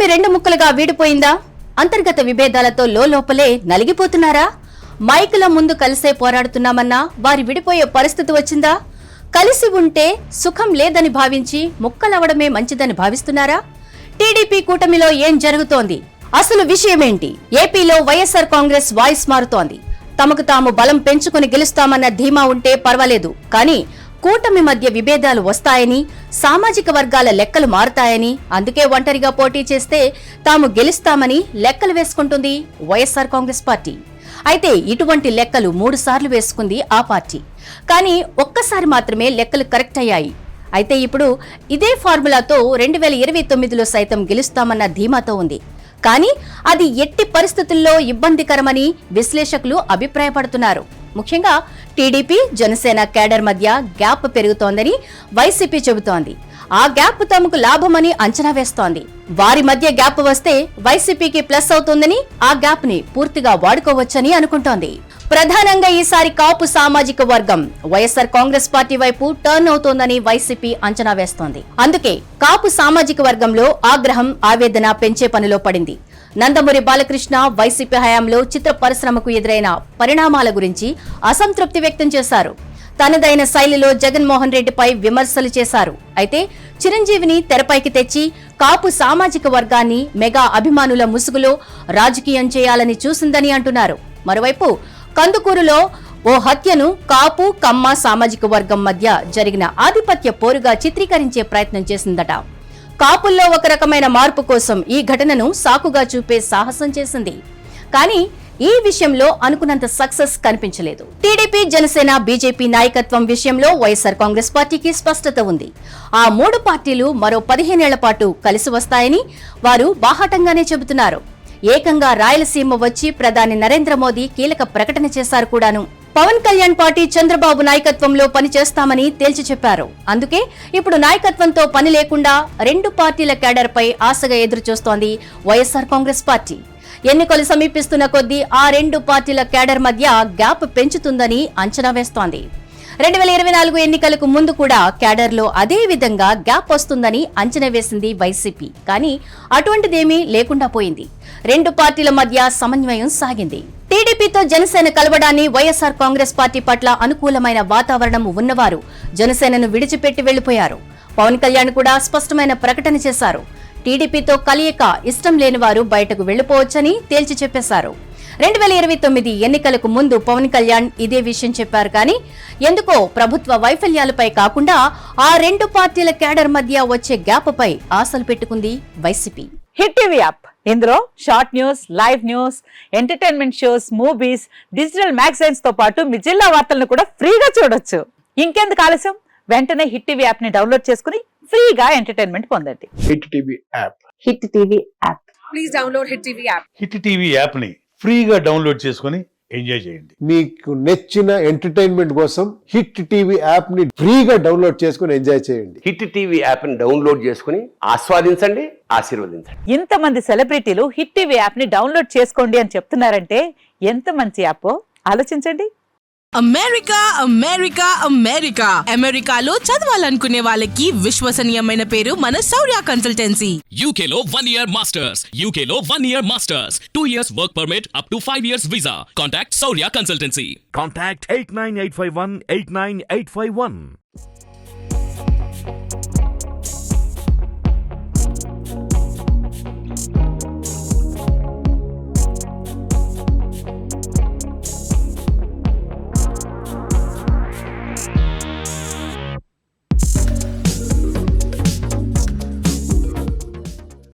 కూటమి రెండు ముక్కలుగా వీడిపోయిందా? అంతర్గత విభేదాలతో లోపలే నలిగిపోతున్నారా? మైకుల ముందు కలిసే పోరాడుతున్నామన్నా వారి విడిపోయే పరిస్థితి వచ్చిందా? కలిసి ఉంటే సుఖం లేదని భావించి ముక్కలవడమే మంచిదని భావిస్తున్నారా? టీడీపీ కూటమిలో ఏం జరుగుతోంది? అసలు విషయమేంటి? ఏపీలో వైఎస్ఆర్ కాంగ్రెస్ వాయిస్ మారుతోంది. తమకు తాము బలం పెంచుకుని గెలుస్తామన్న ధీమా ఉంటే పర్వాలేదు, కానీ కూటమి మధ్య విభేదాలు వస్తాయని, సామాజిక వర్గాల లెక్కలు మారుతాయని, అందుకే ఒంటరిగా పోటీ చేస్తే తాము గెలుస్తామని లెక్కలు వేసుకుంటుంది వైఎస్ఆర్ కాంగ్రెస్ పార్టీ. అయితే ఇటువంటి లెక్కలు 3 సార్లు వేసుకుంది ఆ పార్టీ. కానీ ఒక్కసారి మాత్రమే లెక్కలు కరెక్ట్ అయ్యాయి. అయితే ఇప్పుడు ఇదే ఫార్ములాతో 2029లో సైతం గెలుస్తామన్న ధీమాతో ఉంది. కానీ అది ఎట్టి పరిస్థితుల్లో ఇబ్బందికరమని విశ్లేషకులు అభిప్రాయపడుతున్నారు. ముఖ్యంగా టీడీపీ, జనసేన కేడర్ మధ్య గ్యాప్ పెరుగుతోందని వైసీపీ చెబుతోంది. ఆ గ్యాప్ తమకు లాభమని అంచనా వేస్తోంది. వారి మధ్య గ్యాప్ వస్తే వైసీపీకి ప్లస్ అవుతుందని, ఆ గ్యాప్ ని పూర్తిగా వాడుకోవచ్చని అనుకుంటోంది. ప్రధానంగా ఈసారి కాపు సామాజిక వర్గం వైఎస్ఆర్ కాంగ్రెస్ పార్టీ వైపు టర్న్ అవుతోందని వైసీపీ అంచనా వేస్తోంది. అందుకే కాపు సామాజిక వర్గంలో ఆగ్రహం, ఆవేదన పెంచే పనిలో పడింది. నందమూరి బాలకృష్ణ వైసీపీ హయాంలో చిత్ర పరిశ్రమకు ఎదురైన పరిణామాల గురించి అసంతృప్తి వ్యక్తం చేశారు. తనదైన శైలిలో జగన్మోహన్ రెడ్డిపై విమర్శలు చేశారు. అయితే చిరంజీవిని తెరపైకి తెచ్చి కాపు సామాజిక వర్గాన్ని మెగా అభిమానుల ముసుగులో రాజకీయం చేయాలని చూసిందని అంటున్నారు. మరోవైపు కందుకూరులో ఓ హత్యను కాపు, కమ్మ సామాజిక వర్గం మధ్య జరిగిన ఆధిపత్య పోరుగా చిత్రీకరించే ప్రయత్నం చేసిందట. కాపుల్లో ఒక రకమైన మార్పు కోసం ఈ ఘటనను సాకుగా చూపే సాహసం చేసింది. కానీ ఈ విషయంలో అనుకున్నంత సక్సెస్ కనిపించలేదు. టీడీపీ, జనసేన, బీజేపీ నాయకత్వం విషయంలో వైఎస్ఆర్ కాంగ్రెస్ పార్టీకి స్పష్టత ఉంది. ఆ 3 పార్టీలు మరో 15 ఏళ్ల పాటు కలిసి వస్తాయని వారు బాహాటంగానే చెబుతున్నారు. ఏకంగా రాయలసీమ వచ్చి ప్రధాని నరేంద్ర మోదీ కీలక ప్రకటన చేశారు కూడాను. పవన్ కళ్యాణ్ పార్టీ చంద్రబాబు నాయకత్వంలో పనిచేస్తామని తేల్చి చెప్పారు. అందుకే ఇప్పుడు నాయకత్వంతో పని లేకుండా 2 పార్టీల కేడర్ పై ఆశగా ఎదురుచూస్తోంది వైఎస్ఆర్ కాంగ్రెస్ పార్టీ. ఎన్నికలు సమీపిస్తున్న కొద్దీ ఆ 2 పార్టీల కేడర్ మధ్య గ్యాప్ పెంచుతుందని అంచనా వేస్తోంది. 2024 ఎన్నికలకు ముందు కూడా కేడర్లో అదే విధంగా గ్యాప్ వస్తుందని అంచనా వేసింది వైసీపీ. కానీ అటువంటిదేమీ లేకుండా పోయింది. 2 పార్టీల మధ్య సమన్వయం సాగింది. టీడీపీతో జనసేన కలవడాన్ని, వైఎస్ఆర్ కాంగ్రెస్ పార్టీ పట్ల అనుకూలమైన వాతావరణం ఉన్నవారు జనసేనను విడిచిపెట్టి వెళ్లిపోయారు. పవన్ కళ్యాణ్ కూడా స్పష్టమైన ప్రకటన చేశారు. టీడీపీతో కలియక ఇష్టం లేని వారు బయటకు వెళ్లిపోవచ్చని తేల్చి చెప్పేశారు. 2029 ఎన్నికలకు ముందు పవన్ కళ్యాణ్ ఇదే విషయం చెప్పారు. కానీ ఎందుకో ప్రభుత్వ వైఫల్యాలపై కాకుండా ఆ 2 పార్టీల కేడర్ మధ్య వచ్చే గ్యాప్ పై ఆశలు పెట్టుకుంది వైసీపీ. హిట్ టీవీ యాప్, ఇందులో short news, live news, entertainment shows, movies, digital magazines తో పాటు మీ జిల్లా వార్తలను కూడా ఫ్రీగా చూడొచ్చు. ఇంకెందుకు ఆలస్యం, వెంటనే హిట్ టీవీ యాప్ ని డౌన్లోడ్ చేసుకుని ఫ్రీగా ఎంటర్టైన్మెంట్ పొందండి. Hit TV app. Hit TV app. Please download hit TV app. Hit TV app ని ఫ్రీగా డౌన్లోడ్ చేసుకుని ఎంజాయ్ చేయండి. మీకు నచ్చిన ఎంటర్టైన్మెంట్ కోసం హిట్ టీవీ యాప్ ని ఫ్రీగా డౌన్లోడ్ చేసుకుని ఎంజాయ్ చేయండి. హిట్ టీవీ యాప్ ని డౌన్లోడ్ చేసుకుని ఆస్వాదించండి, ఆశీర్వదించండి. ఇంతమంది సెలబ్రిటీలు హిట్ టీవీ యాప్ ని డౌన్లోడ్ చేసుకోండి అని చెప్తున్నారంటే ఎంత మంచి యాప్ ఆలోచించండి. అమెరికా అమెరికా అమెరికా అమెరికాలో చదవాలనుకునే వాళ్ళకి విశ్వసనీయమైన పేరు మన శౌర్య కన్సల్టెన్సీ. UK లో 1 year masters. UK లో 1 year masters. 2 years work permit up to 5 years visa. Contact Shaurya Consultancy. Contact 89851 89851.